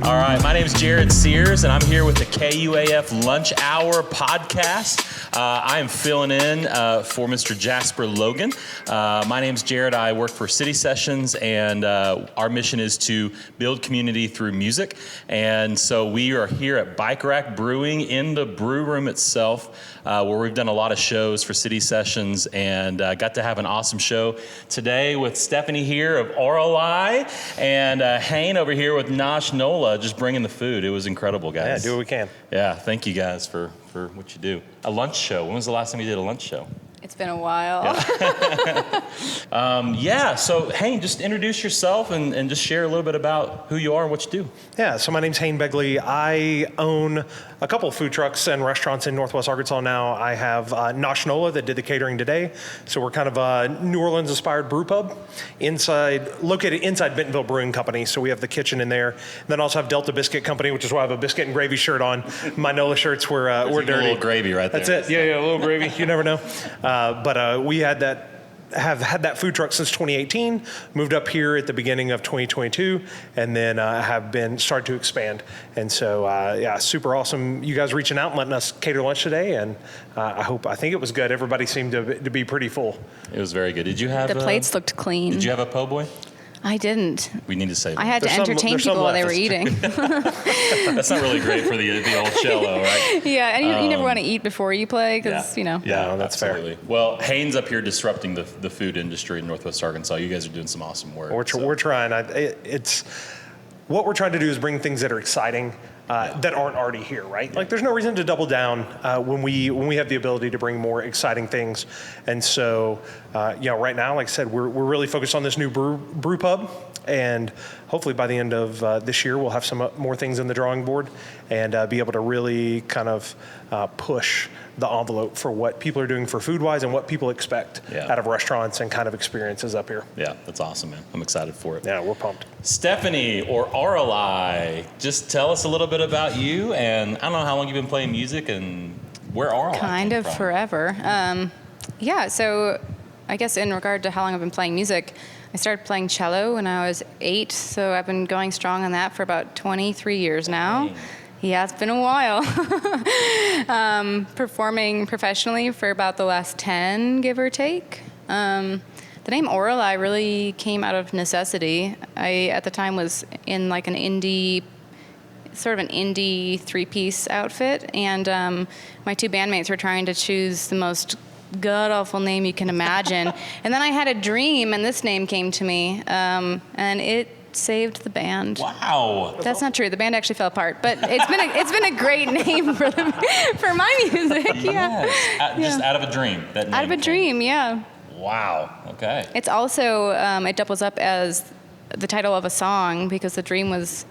All right, my name is Jerad Sears, and I'm here with the KUAF Lunch Hour podcast. I am filling in for Mr. Jasper Logan. My name's Jerad. I work for Citysessions, and our mission is to build community through music. And so we are here at Bike Rack Brewing in the brew room itself, where we've done a lot of shows for Citysessions, and got to have an awesome show today with Stephanie here of Auralai, and Hayne over here with Nosh Nola, just bringing the food. It was incredible, guys. Yeah, do what we can. Yeah, thank you guys for what you do. A lunch show. When was the last time you did a lunch show? It's been a while. Yeah, so Hayne, just introduce yourself and just share a little bit about who you are and what you do. Yeah, so my name's Hayne Begley. I own a couple of food trucks and restaurants in Northwest Arkansas now. I have Nosh Nola that did the catering today. So we're kind of a New Orleans-inspired brew pub located inside Bentonville Brewing Company. So we have the kitchen in there. And then also have Delta Biscuit Company, which is why I have a biscuit and gravy shirt on. My Nola shirts we're dirty. A little gravy right there. That's it. Yeah, a little gravy. You never know. But we have had that food truck since 2018, moved up here at the beginning of 2022, and then have been started to expand. And so, super awesome. You guys reaching out and letting us cater lunch today, and I think it was good. Everybody seemed to be pretty full. It was very good. Did you have The plates looked clean. Did you have a po' boy? I didn't. We need to save I had to entertain people while they were eating. That's not really great for the old cello, right? Yeah, and you never want to eat before you play because, Yeah, that's absolutely. fair. Well, Hayne's up here disrupting the food industry in Northwest Arkansas. You guys are doing some awesome work. We're trying. It's what we're trying to do is bring things that are exciting that aren't already here, right? Like, there's no reason to double down when we have the ability to bring more exciting things. And so, right now, like I said, we're really focused on this new brew pub, and hopefully by the end of this year, we'll have some more things in the drawing board and be able to really kind of push the envelope for what people are doing for food-wise and what people expect out of restaurants and kind of experiences up here. Yeah, that's awesome, man. I'm excited for it. Yeah, we're pumped. Stephanie, or Auralai, just tell us a little bit about you, and I don't know how long you've been playing music and where Auralai Kind came of from. forever. So I guess in regard to how long I've been playing music, I started playing cello when I was 8, so I've been going strong on that for about 23 years now. Dang. Yeah, it's been a while. Performing professionally for about the last 10, give or take. The name Auralai really came out of necessity. I, at the time, was in like an indie three-piece outfit, and my two bandmates were trying to choose the most god-awful name you can imagine. And then I had a dream, and this name came to me, and it saved the band. Wow. That's not true. The band actually fell apart, but it's been a great name for my music. Yeah. Yes. Just out of a dream. That Out of a name dream, yeah. came. Wow. Okay. It's also it doubles up as the title of a song because the dream was,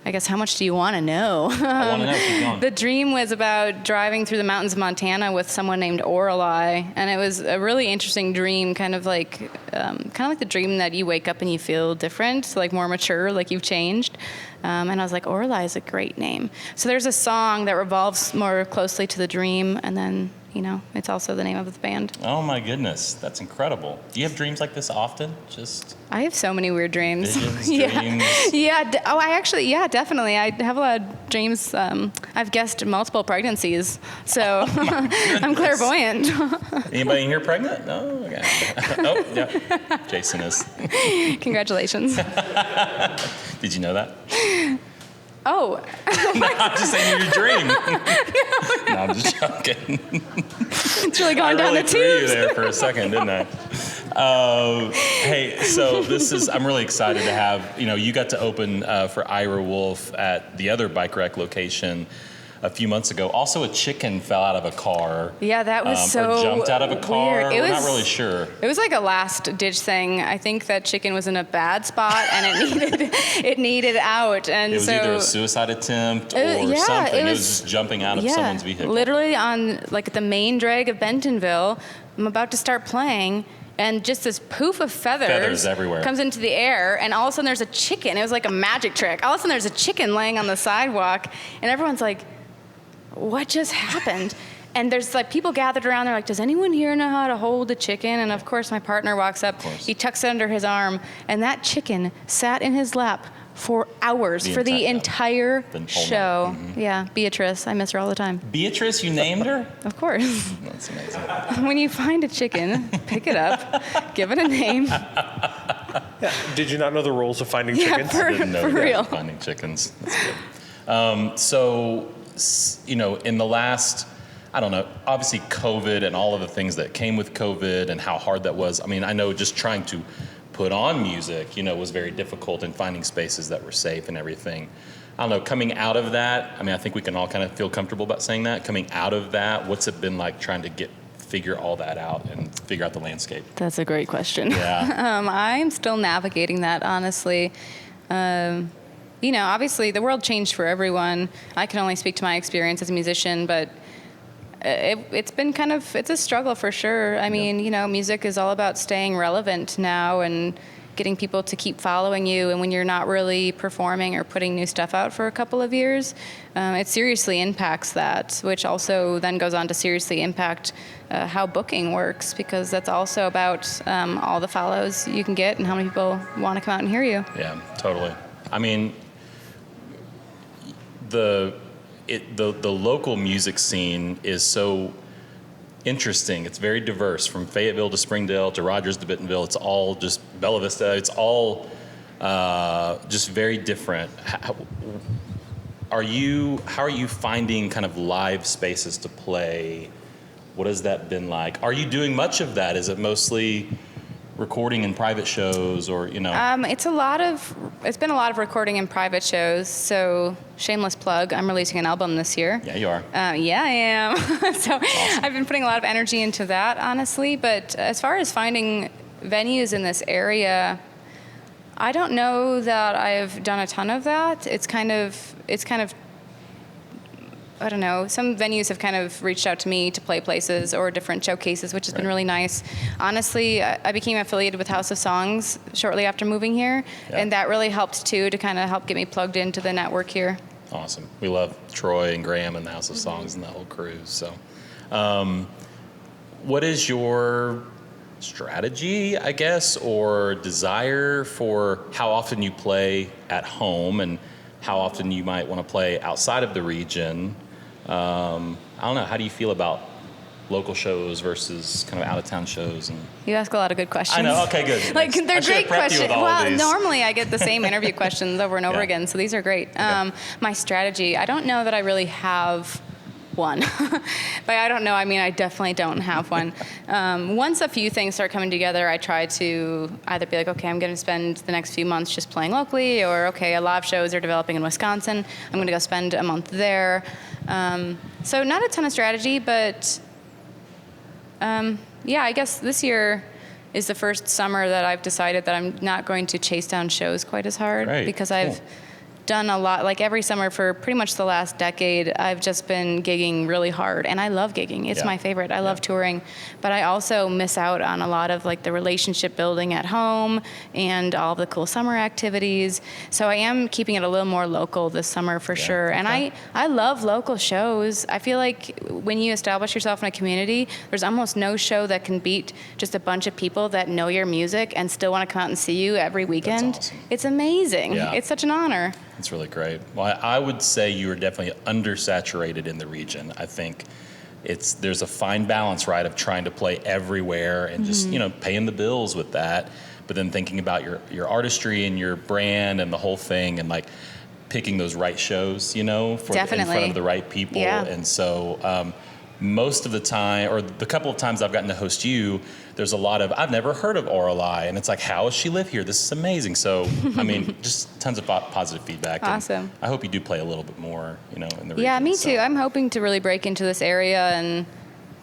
I guess, how much do you want to know? I want to know. Keep going. The dream was about driving through the mountains of Montana with someone named Auralai, and it was a really interesting dream, kind of like the dream that you wake up and you feel different, like more mature, like you've changed. And I was like, Auralai is a great name. So there's a song that revolves more closely to the dream, and then, it's also the name of the band. Oh my goodness, that's incredible. Do you have dreams like this often? I have so many weird dreams. Visions, Yeah. dreams? Yeah, definitely. I have a lot of dreams. I've guessed multiple pregnancies, so I'm clairvoyant. Anybody in here pregnant? No? Okay. Oh, yeah. Jason is. Congratulations. Did you know that? Oh. No, I'm just saying your dream. No, I'm just joking. It's really going down the threw you tubes. there for a second, didn't I? Hey, so I'm really excited to have, you got to open for Ira Wolf at the other Bike Rack location a few months ago. Also, a chicken fell out of a car. Yeah, that was so or jumped out of a car. weird. We're not really sure. It was like a last-ditch thing. I think that chicken was in a bad spot, and it needed out. And it was either a suicide attempt or something. It was just jumping out of someone's vehicle. Literally on like the main drag of Bentonville. I'm about to start playing, and just this poof of feathers everywhere comes into the air, and all of a sudden there's a chicken. It was like a magic trick. All of a sudden there's a chicken laying on the sidewalk, and everyone's like, what just happened? And there's like people gathered around. They're like, does anyone here know how to hold a chicken? And of course, my partner walks up. He tucks it under his arm, and that chicken sat in his lap for hours for the entire show. Mm-hmm. Yeah, Beatrice. I miss her all the time. Beatrice, you named her? Of course. That's amazing. When you find a chicken, pick it up, give it a name. Yeah. Did you not know the rules of finding chickens? For, I didn't know for you guys real. were finding chickens. That's good. So, in the last, I don't know, obviously COVID and all of the things that came with COVID and how hard that was. I mean, I know just trying to put on music, was very difficult in finding spaces that were safe and everything. I don't know, coming out of that, I mean, I think we can all kind of feel comfortable about saying that. Coming out of that, what's it been like trying to figure all that out and figure out the landscape? That's a great question. Yeah. I'm still navigating that, honestly. Obviously the world changed for everyone. I can only speak to my experience as a musician, but it's been it's a struggle for sure. I mean, music is all about staying relevant now and getting people to keep following you. And when you're not really performing or putting new stuff out for a couple of years, it seriously impacts that, which also then goes on to seriously impact how booking works, because that's also about all the follows you can get and how many people want to come out and hear you. Yeah, totally. I mean, the local music scene is so interesting. It's very diverse, from Fayetteville to Springdale to Rogers to Bentonville. It's all just Bella Vista. It's all just very different. How are you finding kind of live spaces to play? What has that been like? Are you doing much of that? Is it mostly recording in private shows, or it's been a lot of recording in private shows. So shameless plug, I'm releasing an album this year. Yeah, you are. Yeah, I am. So awesome. I've been putting a lot of energy into that, honestly. But as far as finding venues in this area, I don't know that I've done a ton of that. It's kind of I don't know, some venues have kind of reached out to me to play places or different showcases, which has been really nice. Honestly, I became affiliated with House of Songs shortly after moving here, and that really helped too, to kind of help get me plugged into the network here. Awesome. We love Troy and Graham and the House of Songs and the whole crew. So what is your strategy, I guess, or desire for how often you play at home and how often you might want to play outside of the region? I don't know. How do you feel about local shows versus kind of out-of-town shows? And you ask a lot of good questions. I know. Okay, good. They're great questions. Well, normally I get the same interview questions over and over again, so these are great. Okay. My strategy, I don't know that I really have one. But I don't know, I mean, I definitely don't have one. Once a few things start coming together, I try to either be like, okay, I'm going to spend the next few months just playing locally, or okay, a lot of shows are developing in Wisconsin, I'm going to go spend a month there. So not a ton of strategy, but I guess this year is the first summer that I've decided that I'm not going to chase down shows quite as hard, because I've done a lot, like every summer for pretty much the last decade, I've just been gigging really hard, and I love gigging. It's my favorite. I love touring, but I also miss out on a lot of like the relationship building at home and all the cool summer activities. So I am keeping it a little more local this summer for sure. And I love local shows. I feel like when you establish yourself in a community, there's almost no show that can beat just a bunch of people that know your music and still want to come out and see you every weekend. That's awesome. It's amazing. Yeah. It's such an honor. It's really great. Well, I would say you are definitely undersaturated in the region. I think there's a fine balance, right, of trying to play everywhere and just, paying the bills with that, but then thinking about your artistry and your brand and the whole thing, and like picking those right shows, in front of the right people. Yeah. And so most of the time, or the couple of times I've gotten to host you, there's a lot of, I've never heard of Auralai, and it's like, how does she live here? This is amazing. So, I mean, just tons of positive feedback. Awesome. And I hope you do play a little bit more, in the region. Yeah, me too. I'm hoping to really break into this area and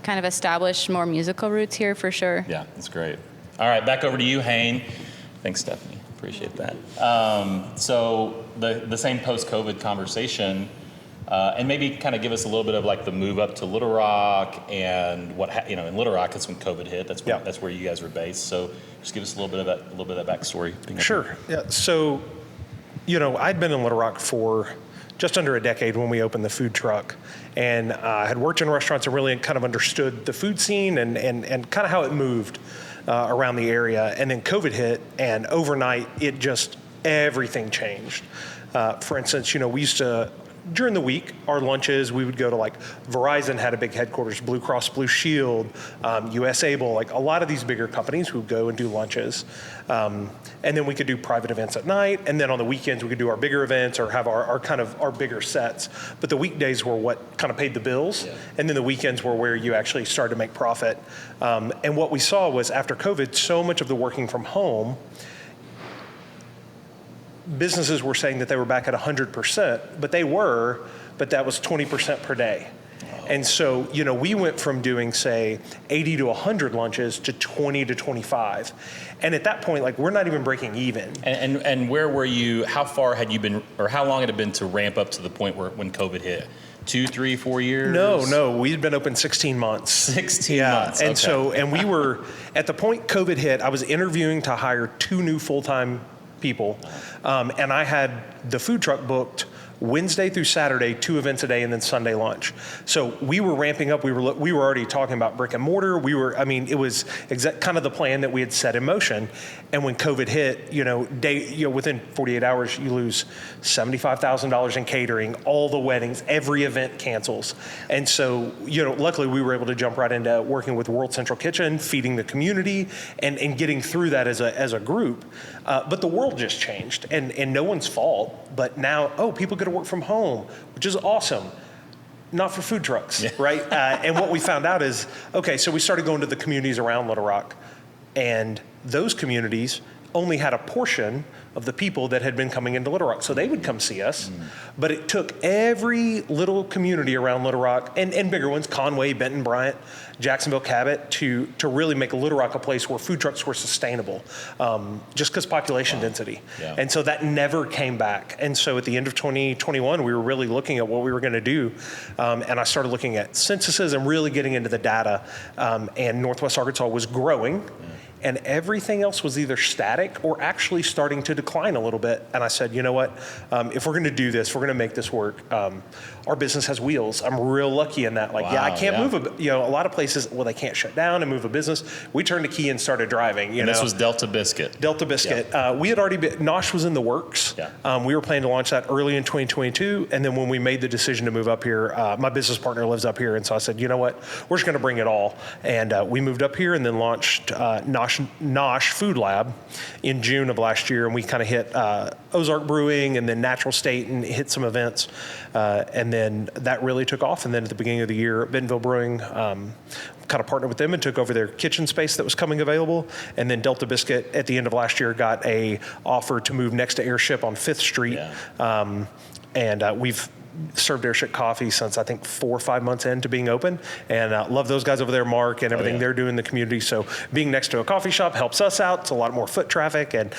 kind of establish more musical roots here for sure. Yeah, that's great. All right, back over to you, Hayne. Thanks, Stephanie. Appreciate that. So the same post-COVID conversation, and maybe kind of give us a little bit of like the move up to Little Rock and in Little Rock, that's when COVID hit. That's where you guys were based. So just give us a little bit of that backstory. Sure. Yeah. So, I'd been in Little Rock for just under a decade when we opened the food truck, and had worked in restaurants and really kind of understood the food scene and kind of how it moved around the area. And then COVID hit, and overnight it just everything changed. For instance, we used to, during the week, our lunches, we would go to like Verizon had a big headquarters, Blue Cross Blue Shield, US Able, like a lot of these bigger companies who would go and do lunches. And then we could do private events at night. And then on the weekends, we could do our bigger events or have our kind of our bigger sets. But the weekdays were what kind of paid the bills. Yeah. And then the weekends were where you actually started to make profit. And what we saw was after COVID, so much of the working from home, businesses were saying that they were back at 100%, but that was 20% per day. Wow. And so, we went from doing, say, 80 to 100 lunches to 20 to 25. And at that point, like, we're not even breaking even. And where were you, how far had you been, or how long had it been to ramp up to the point when COVID hit? 2, 3, 4 years? No, we'd been open 16 months. 16 months, and okay. So, and we were, at the point COVID hit, I was interviewing to hire 2 new full-time people. And I had the food truck booked Wednesday through Saturday, 2 events a day, and then Sunday lunch. So we were ramping up. We were already talking about brick and mortar. It was kind of the plan that we had set in motion. And when COVID hit, within 48 hours, you lose $75,000 in catering, all the weddings, every event cancels. And so, luckily we were able to jump right into working with World Central Kitchen, feeding the community, and getting through that as a group. But the world just changed, and no one's fault. But now, people get to work from home, which is awesome. Not for food trucks, right? And what we found out is, so we started going to the communities around Little Rock, and those communities only had a portion of the people that had been coming into Little Rock. So they would come see us, but it took every little community around Little Rock and bigger ones, Conway, Benton, Bryant, Jacksonville, Cabot, to really make Little Rock a place where food trucks were sustainable, just because population density. Yeah. And so that never came back. And so at the end of 2021, we were really looking at what we were going to do. And I started looking at censuses and really getting into the data. And Northwest Arkansas was growing. Yeah. And everything else was either static or actually starting to decline a little bit. And I said, you know what, if we're going to do this, we're going to make this work. Our business has wheels. I'm real lucky in that. Like, I can't move a lot of places, they can't shut down and move a business. We turned the key and started driving. And this was Delta Biscuit. Delta Biscuit. Yeah. We had already been, Nosh was in the works. Yeah. We were planning to launch that early in 2022. And then when we made the decision to move up here, my business partner lives up here. And so I said, you know what, we're just going to bring it all. And we moved up here and then launched Nosh Food Lab in June of last year, and we kind of hit Ozark Brewing and then Natural State and hit some events, and then that really took off. And then at the beginning of the year, Bentonville Brewing kind of partnered with them and took over their kitchen space that was coming available. And then Delta Biscuit at the end of last year got a offer to move next to Airship on 5th Street, and we've served Airship coffee since I think 4 or 5 months into being open, and love those guys over there, Mark, and everything they're doing in the community. So being next to a coffee shop helps us out. It's a lot more foot traffic, and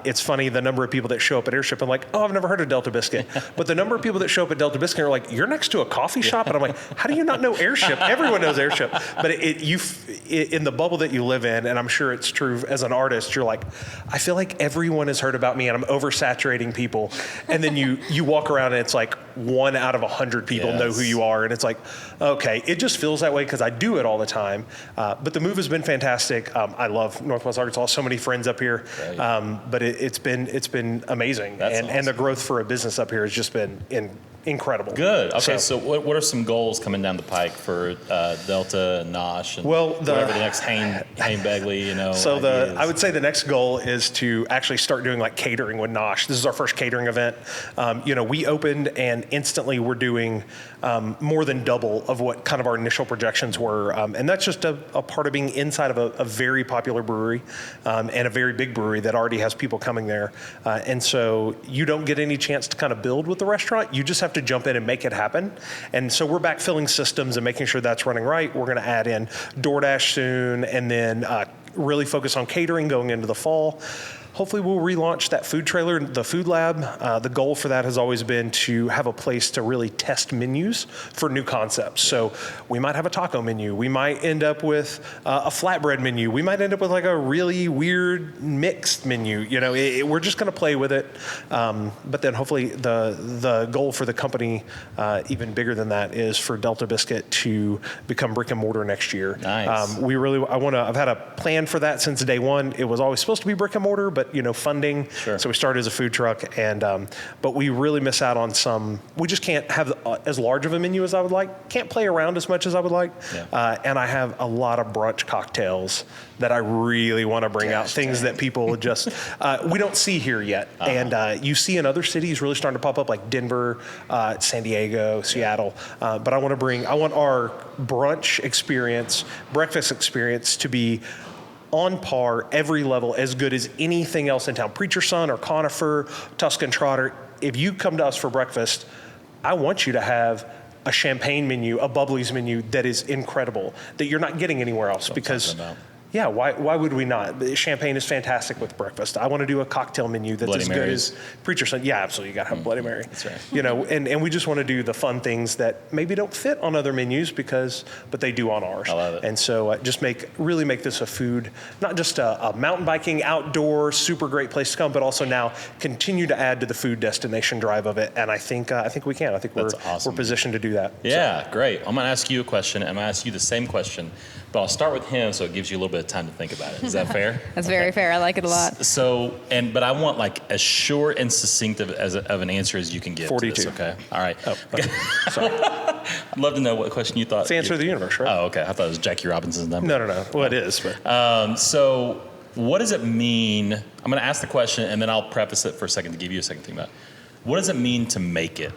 it's funny the number of people that show up at Airship and like, I've never heard of Delta Biscuit, but the number of people that show up at Delta Biscuit are like, you're next to a coffee shop, and I'm like, how do you not know Airship? Everyone knows Airship, but in the bubble that you live in, and I'm sure it's true as an artist, you're like, I feel like everyone has heard about me, and I'm oversaturating people, and then you walk around and it's like 1 out of 100 people know who you are. And it's like, okay, it just feels that way because I do it all the time. But the move has been fantastic. I love Northwest Arkansas. So many friends up here. Right. But it's been amazing. And the growth for a business up here has just been incredible. Good. Okay, so what are some goals coming down the pike for Delta and Nosh and whatever the next Hain Begley, So I would say the next goal is to actually start doing like catering with Nosh. This is our first catering event. We opened and instantly we're doing more than double of what kind of our initial projections were. And that's just a part of being inside of a very popular brewery and a very big brewery that already has people coming there. And so you don't get any chance to kind of build with the restaurant. You just have to jump in and make it happen. And so we're backfilling systems and making sure that's running right. We're going to add in DoorDash soon, and then really focus on catering going into the fall. Hopefully we'll relaunch that food trailer, the food lab. The goal for that has always been to have a place to really test menus for new concepts. So we might have a taco menu. We might end up with a flatbread menu. We might end up with like a really weird mixed menu. We're just going to play with it. But then hopefully the goal for the company, even bigger than that, is for Delta Biscuit to become brick and mortar next year. Nice. I've had a plan for that since day one. It was always supposed to be brick and mortar, but but funding. Sure. So we started as a food truck, and but we really miss out on some. We just can't have as large of a menu as I would like. Can't play around as much as I would like. Yeah. And I have a lot of brunch cocktails that I really want to bring out. Things that people just we don't see here yet, and you see in other cities really starting to pop up, like Denver, San Diego, Seattle. But I want our brunch experience, breakfast experience, to be on par, every level, as good as anything else in town. Preacher Son or Conifer, Tuscan Trotter. If you come to us for breakfast, I want you to have a champagne menu, a bubblies menu that is incredible, that you're not getting anywhere else. Because yeah, why would we not? Champagne is fantastic with breakfast. I want to do a cocktail menu that's Bloody as Marys. good as Preacher Son. Yeah, absolutely. You got to have Bloody Mary. That's right. And we just want to do the fun things that maybe don't fit on other menus but they do on ours. I love it. And so just really make this a food, not just a mountain biking, outdoor, super great place to come, but also now continue to add to the food destination drive of it. And I think we can. I think That's awesome. we're positioned to do that. Yeah, great. I'm going to ask you a question, and I'm going to ask you the same question, but I'll start with him so it gives you a little bit of time to think about it. Is that fair? That's very fair. I like it a lot. So, but I want like as short and succinct of an answer as you can give. 42. To this, okay. All right. Oh, okay. Sorry. I'd love to know what question you thought. It's the answer of the universe, right? Oh, okay. I thought it was Jackie Robinson's number. No. Well, it is, but. So what does it mean? I'm going to ask the question, and then I'll preface it for a second to give you a second to think about it. What does it mean to make it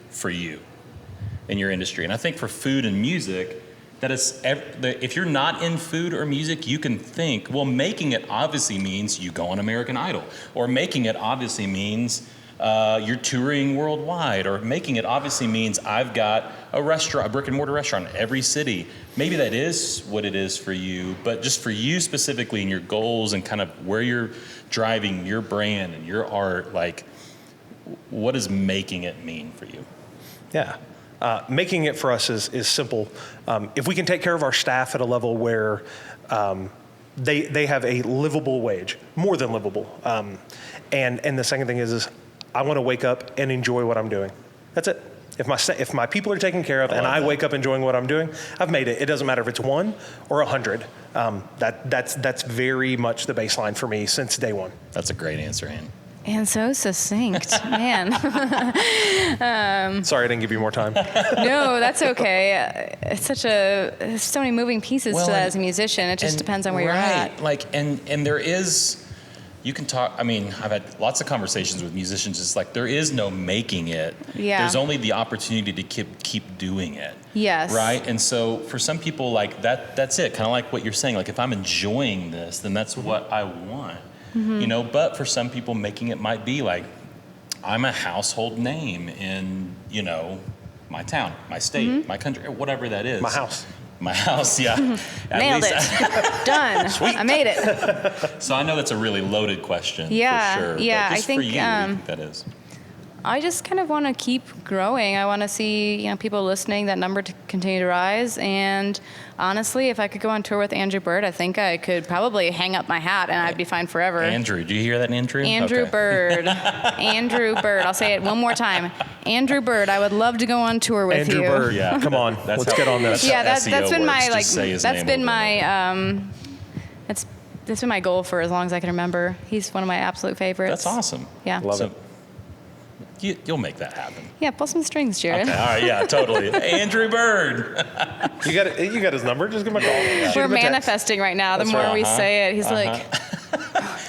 for you in your industry? And I think for food and music, that is, if you're not in food or music, you can think, well, making it obviously means you go on American Idol, or making it obviously means you're touring worldwide, or making it obviously means I've got a restaurant, a brick and mortar restaurant in every city. Maybe that is what it is for you, but just for you specifically and your goals and kind of where you're driving your brand and your art, like, what does making it mean for you? Yeah. Making it for us is simple. If we can take care of our staff at a level where they have a livable wage, more than livable. And the second thing is I want to wake up and enjoy what I'm doing. That's it. If my people are taken care of and I wake up enjoying what I'm doing, I've made it. It doesn't matter if it's 1 or 100. That's very much the baseline for me since day one. That's a great answer, Ann. And so succinct, man. Sorry, I didn't give you more time. No, that's okay. It's there's so many moving pieces to that as a musician. It just depends on where you're at. Like, and there is, you can talk, I mean, I've had lots of conversations with musicians. It's like, there is no making it. Yeah. There's only the opportunity to keep doing it. Yes. Right? And so for some people, like, that's it. Kind of like what you're saying. Like, if I'm enjoying this, then that's what I want. Mm-hmm. But for some people, making it might be like, I'm a household name in, my town, my state, my country, whatever that is. My house. My house, yeah. Nailed it. Done. Sweet. I made it. So I know that's a really loaded question. Yeah, for sure. yeah. But just I think for you, what do you think that is? I just kind of want to keep growing. I want to see, people listening, that number to continue to rise. And honestly, if I could go on tour with Andrew Bird, I think I could probably hang up my hat and I'd be fine forever. Andrew, do you hear that, Andrew? Andrew Okay. Bird. Andrew Bird. I'll say it one more time. Andrew Bird. I would love to go on tour with Andrew you. Bird. Yeah. Come on. Let's get on this. Yeah, that's SEO been my works. Just say his that's name been over my that's been my goal for as long as I can remember. He's one of my absolute favorites. That's awesome. Yeah. Love it. You'll make that happen. Yeah, pull some strings, Jared. Okay, all right, yeah, totally. Andrew Bird. You got his number. Just give him a call. Shoot We're him a text. manifesting right now. The That's more right. we say it, he's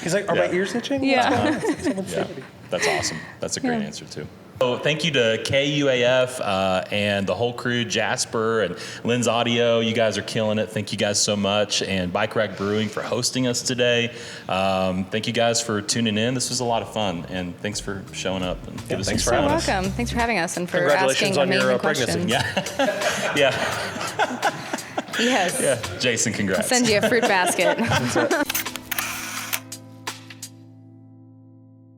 He's like, are my ears itching? Yeah. Yeah, that's awesome. That's a great answer, too. So thank you to KUAF and the whole crew, Jasper and Lynn's Audio. You guys are killing it. Thank you guys so much. And Bike Rack Brewing for hosting us today. Thank you guys for tuning in. This was a lot of fun. And thanks for showing up. And give us thanks some for You're having us. welcome. Thanks for having us and for Congratulations asking on your amazing pregnancy. questions. Yeah. Yes. Yeah. Jason, congrats. Send you a fruit basket.